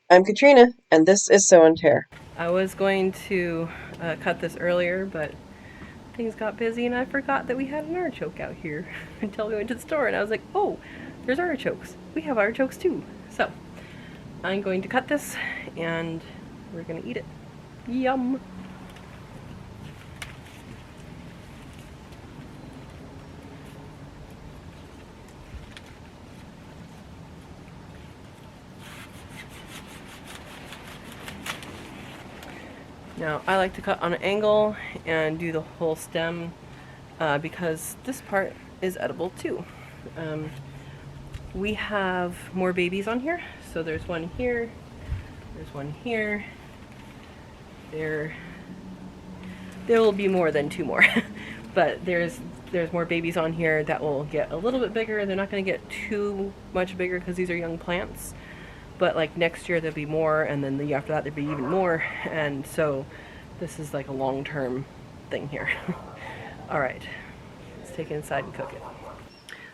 I'm Katrina, and this is Sew and Tear. I was going to cut this earlier, but things got busy and I forgot that we had an artichoke out here until we went to the store, and I was like, oh, there's artichokes. We have artichokes too. So I'm going to cut this and we're going to eat it. Yum! Now, I like to cut on an angle and do the whole stem because this part is edible too. We have more babies on here. So there's one here, there's one here. There will be more than two more. But there's more babies on here that will get a little bit bigger. They're not going to get too much bigger because these are young plants. But like next year there'll be more, and then the year after that there'll be even more, and so this is like a long-term thing here. All right, let's take it inside and cook it.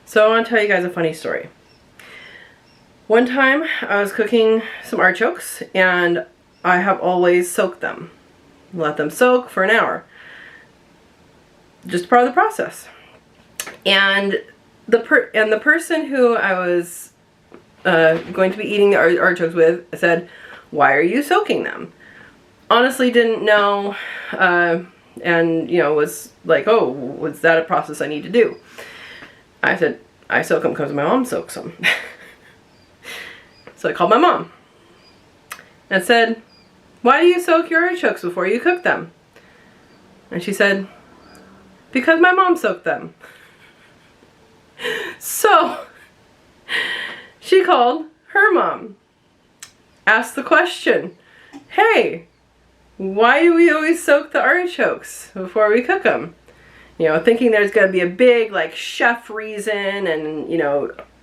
So I want to tell you guys a funny story. One time I was cooking some artichokes, and I have always soaked them. Let them soak for an hour. Just part of the process. And the person who I was going to be eating the artichokes with said, "Why are you soaking them?" Honestly didn't know, and was like, "Oh, was that a process I need to do?" I said, "I soak them because my mom soaks them." So I called my mom and said, "Why do you soak your artichokes before you cook them?" And she said, "Because my mom soaked them." So she called her mom, asked the question, "Hey, why do we always soak the artichokes before we cook them?" Thinking there's going to be a big, like, chef reason, and,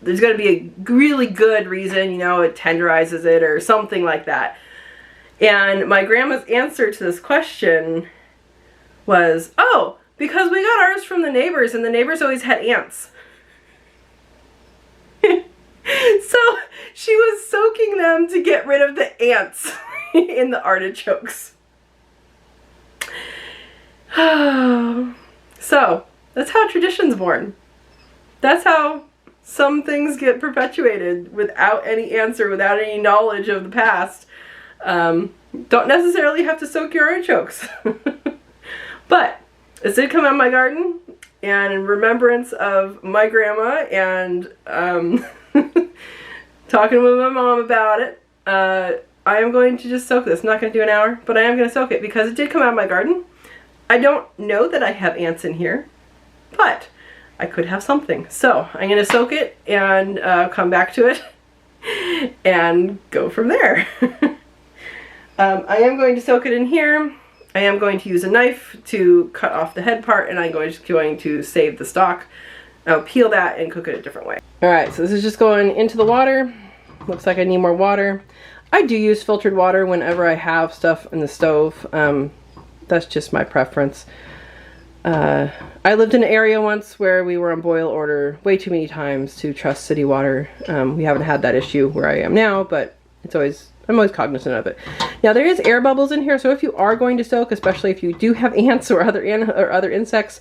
there's going to be a really good reason, it tenderizes it or something like that. And my grandma's answer to this question was, "Oh, because we got ours from the neighbors, and the neighbors always had ants." So she was soaking them to get rid of the ants in the artichokes. So that's how tradition's born. That's how some things get perpetuated without any answer, without any knowledge of the past. Don't necessarily have to soak your artichokes. But it did come out of my garden, and in remembrance of my grandma and talking with my mom about it, I am going to just soak this. I'm not going to do an hour, but I am going to soak it because it did come out of my garden. I don't know that I have ants in here, but I could have something. So I'm going to soak it and come back to it and go from there. I am going to soak it in here. I am going to use a knife to cut off the head part, and I'm going to save the stalk. I'll peel that and cook it a different way. Alright, so this is just going into the water. Looks like I need more water. I do use filtered water whenever I have stuff in the stove. That's just my preference. I lived in an area once where we were on boil order way too many times to trust city water. We haven't had that issue where I am now, but I'm always cognizant of it. Now there is air bubbles in here, so if you are going to soak, especially if you do have ants or other insects,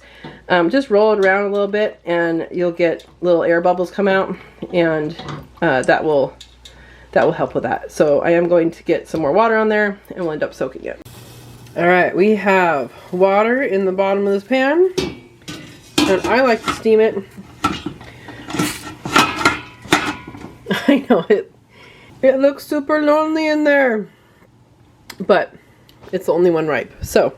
just roll it around a little bit and you'll get little air bubbles come out, and that will help with that. So I am going to get some more water on there and we'll end up soaking it. Alright, we have water in the bottom of this pan, and I like to steam it. I know it looks super lonely in there, but it's the only one ripe. So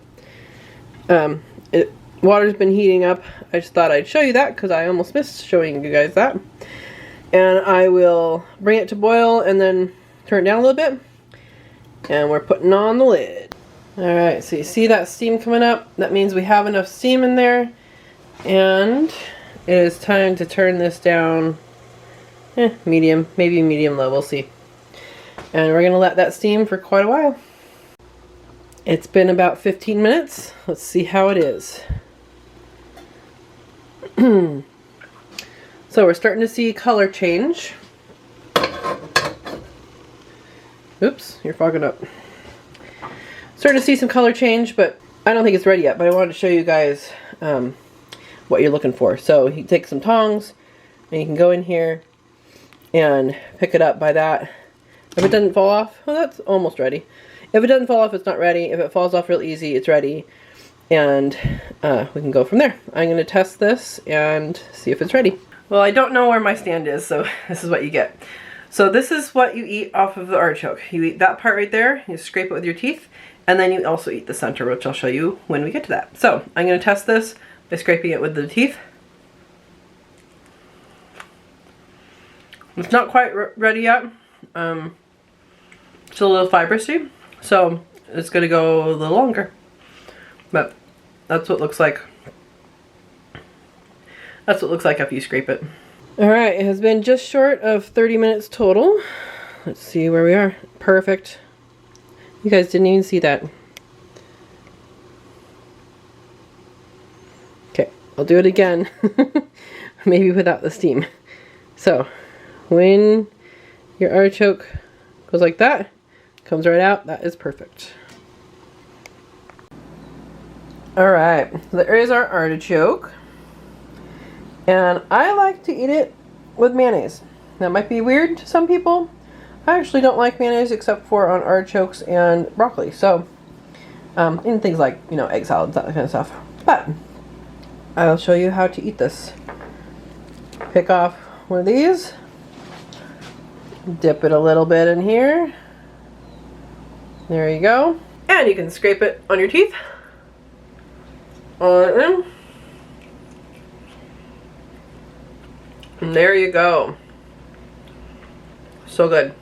water's been heating up. I just thought I'd show you that because I almost missed showing you guys that. And I will bring it to boil and then turn it down a little bit, and we're putting on the lid. Alright, so you see that steam coming up? That means we have enough steam in there, and it is time to turn this down medium, maybe medium low, we'll see. And we're going to let that steam for quite a while. It's been about 15 minutes. Let's see how it is. So we're starting to see color change. Oops, you're fogging up. Starting to see some color change, but I don't think it's ready yet, but I wanted to show you guys what you're looking for. So you take some tongs and you can go in here and pick it up by that. If it doesn't fall off, well, that's almost ready. If it doesn't fall off, it's not ready. If it falls off real easy, it's ready. And we can go from there. I'm going to test this and see if it's ready. Well, I don't know where my stand is, so this is what you get. So this is what you eat off of the artichoke. You eat that part right there, you scrape it with your teeth, and then you also eat the center, which I'll show you when we get to that. So I'm going to test this by scraping it with the teeth. It's not quite ready yet. Still a little fibrous-y, so it's going to go a little longer. But that's what it looks like. That's what it looks like after you scrape it. Alright, it has been just short of 30 minutes total. Let's see where we are. Perfect. You guys didn't even see that. Okay, I'll do it again. Maybe without the steam. So, when your artichoke goes like that, comes right out, that is perfect. Alright, there is our artichoke. And I like to eat it with mayonnaise. That might be weird to some people. I actually don't like mayonnaise except for on artichokes and broccoli. So, in things like, you know, egg salads, that kind of stuff. But, I'll show you how to eat this. Pick off one of these. Dip it a little bit in here. There you go. And you can scrape it on your teeth. On in. And there you go. So good.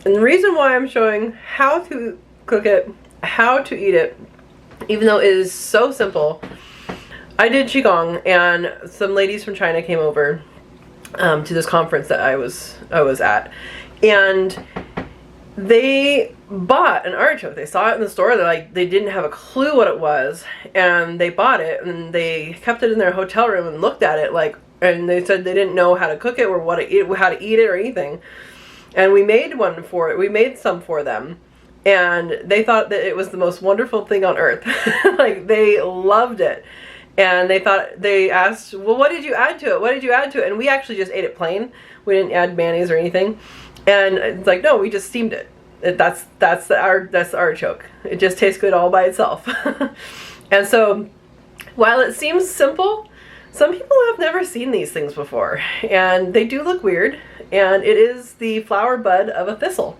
And the reason why I'm showing how to cook it, how to eat it, even though it is so simple, I did Qigong and some ladies from China came over to this conference that I was at, and they bought an artichoke. They saw it in the store. They didn't have a clue what it was, and they bought it and they kept it in their hotel room and looked at it like. And they said they didn't know how to cook it or how to eat it or anything. And we made one for it. We made some for them. And they thought that it was the most wonderful thing on earth. Like, they loved it. And they asked, well, what did you add to it? What did you add to it? And we actually just ate it plain. We didn't add mayonnaise or anything. And it's like, no, we just steamed it. That's the artichoke. It just tastes good all by itself. And so, while it seems simple, some people have never seen these things before, and they do look weird, and it is the flower bud of a thistle.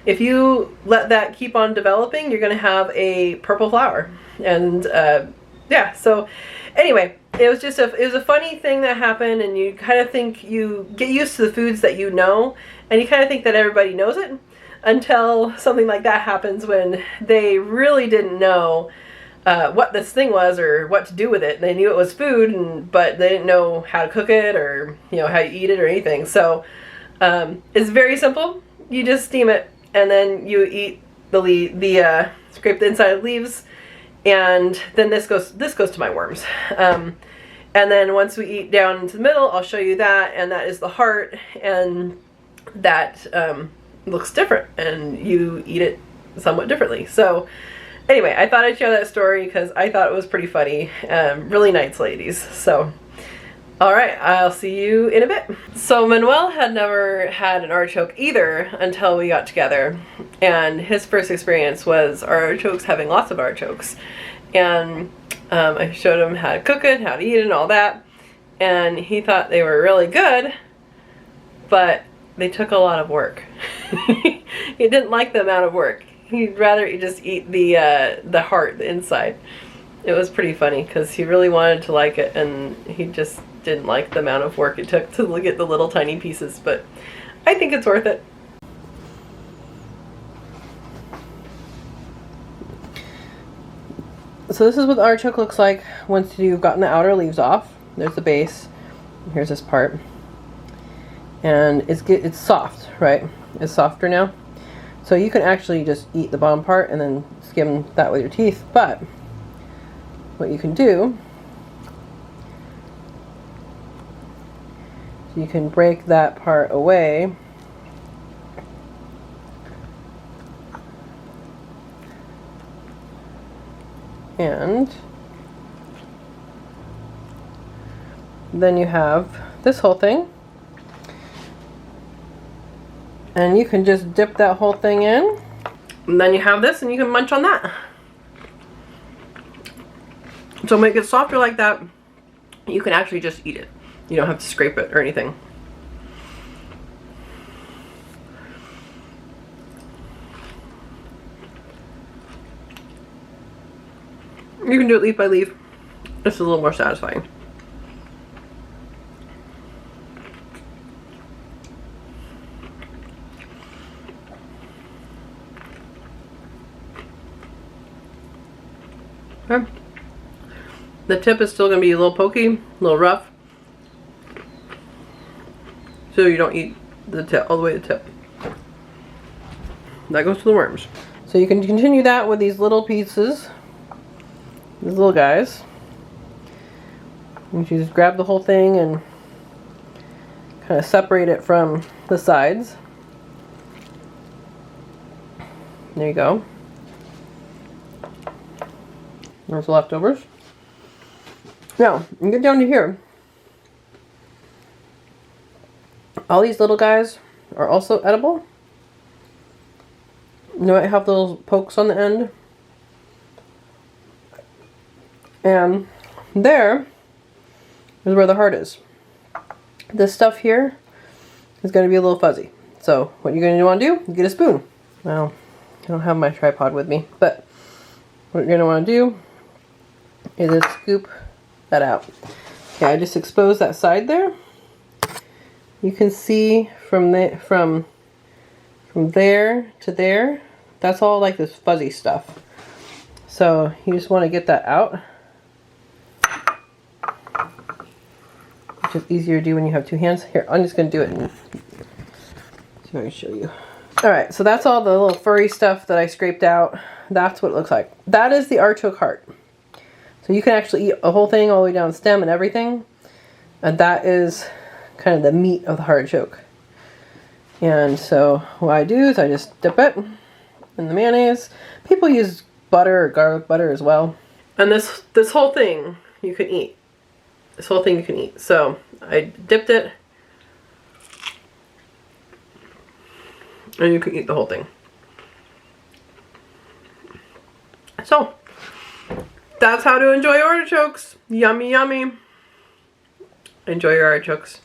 If you let that keep on developing, you're going to have a purple flower. And yeah, so anyway, it was a funny thing that happened, and you kind of think you get used to the foods that you know, and you kind of think that everybody knows it, until something like that happens when they really didn't know what this thing was or what to do with it. They knew it was food, but they didn't know how to cook it or, you know, how you eat it or anything. So it's very simple. You just steam it, and then you eat scrape the inside of the leaves, and then this goes to my worms. And then once we eat down into the middle, I'll show you that, and that is the heart, and that looks different, and you eat it somewhat differently. So anyway, I thought I'd share that story because I thought it was pretty funny. Really nice ladies. So, alright, I'll see you in a bit. So Manuel had never had an artichoke either until we got together. And his first experience was artichokes, having lots of artichokes. And I showed him how to cook it, how to eat it, and all that. And he thought they were really good, but they took a lot of work. He didn't like the amount of work. He'd rather just eat the heart, the inside. It was pretty funny because he really wanted to like it, and he just didn't like the amount of work it took to look at the little tiny pieces, but I think it's worth it. So this is what the artichoke looks like once you've gotten the outer leaves off. There's the base. Here's this part. And it's soft, right? It's softer now. So you can actually just eat the bottom part and then skim that with your teeth. But what you can do, you can break that part away And then you have this whole thing. And you can just dip that whole thing in. And then you have this and you can munch on that. So when it gets softer like that, you can actually just eat it. You don't have to scrape it or anything. You can do it leaf by leaf. It's a little more satisfying. Okay. The tip is still going to be a little pokey, a little rough. So you don't eat the tip all the way to the tip. That goes to the worms. So you can continue that with these little pieces. These little guys. You just grab the whole thing and kind of separate it from the sides. There you go. There's the leftovers. Now, you get down to here. All these little guys are also edible. You know, I have those pokes on the end. And there is where the heart is. This stuff here is going to be a little fuzzy. So what you're going to want to do, get a spoon. Well, I don't have my tripod with me, but what you're going to want to do is just scoop that out. Okay, I just exposed that side there. You can see from there to there, that's all like this fuzzy stuff. So you just want to get that out, which is easier to do when you have two hands. Here, I'm just going to do it and see if I can show you. Alright, so that's all the little furry stuff that I scraped out. That's what it looks like. That is the artichoke heart. So you can actually eat a whole thing all the way down the stem and everything. And that is kind of the meat of the artichoke. And so what I do is I just dip it in the mayonnaise. People use butter or garlic butter as well. And this whole thing you can eat. This whole thing you can eat. So I dipped it. And you can eat the whole thing. So that's how to enjoy artichokes. Yummy, yummy. Enjoy your artichokes.